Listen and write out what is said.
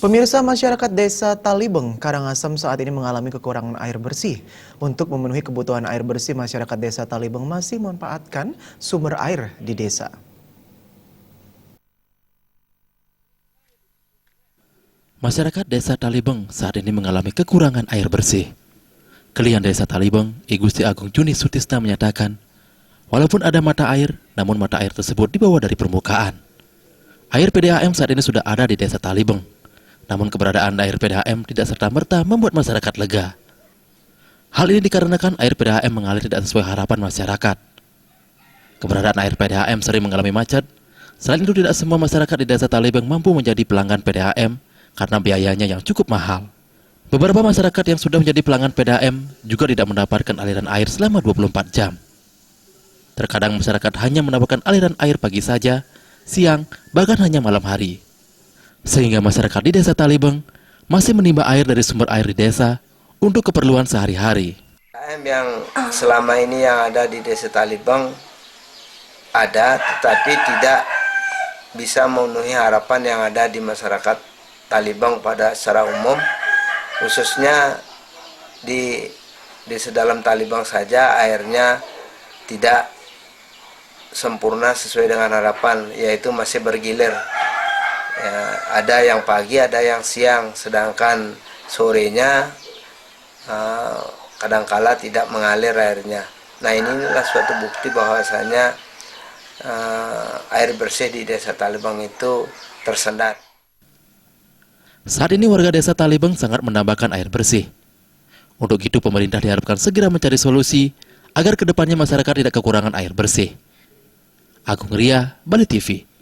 Pemirsa, masyarakat desa Talibeng, Karangasem saat ini mengalami kekurangan air bersih. Untuk memenuhi kebutuhan air bersih, masyarakat desa Talibeng masih memanfaatkan sumber air di desa. Masyarakat desa Talibeng saat ini mengalami kekurangan air bersih. Kelian desa Talibeng, I Gusti Agung Juni Sutisna menyatakan, walaupun ada mata air, namun mata air tersebut di bawah dari permukaan. Air PDAM saat ini sudah ada di desa Talibeng. Namun keberadaan air PDAM tidak serta-merta membuat masyarakat lega. Hal ini dikarenakan air PDAM mengalir tidak sesuai harapan masyarakat. Keberadaan air PDAM sering mengalami macet. Selain itu tidak semua masyarakat di desa Talibeng mampu menjadi pelanggan PDAM karena biayanya yang cukup mahal. Beberapa masyarakat yang sudah menjadi pelanggan PDAM juga tidak mendapatkan aliran air selama 24 jam. Terkadang masyarakat hanya mendapatkan aliran air pagi saja, siang, bahkan hanya malam hari. Sehingga masyarakat di desa Talibeng masih menimba air dari sumber air di desa untuk keperluan sehari-hari. Yang selama ini yang ada di desa Talibeng ada, tetapi tidak bisa memenuhi harapan yang ada di masyarakat Talibeng pada secara umum, khususnya di desa dalam Talibeng saja airnya tidak sempurna sesuai dengan harapan, yaitu masih bergilir. Ya, ada yang pagi, ada yang siang, sedangkan sorenya kadangkala tidak mengalir airnya. Nah, inilah suatu bukti bahwasanya air bersih di desa Talibeng itu tersendat. Saat ini warga desa Talibeng sangat menambahkan air bersih. Untuk itu pemerintah diharapkan segera mencari solusi agar kedepannya masyarakat tidak kekurangan air bersih. Agung Ria, Bali TV.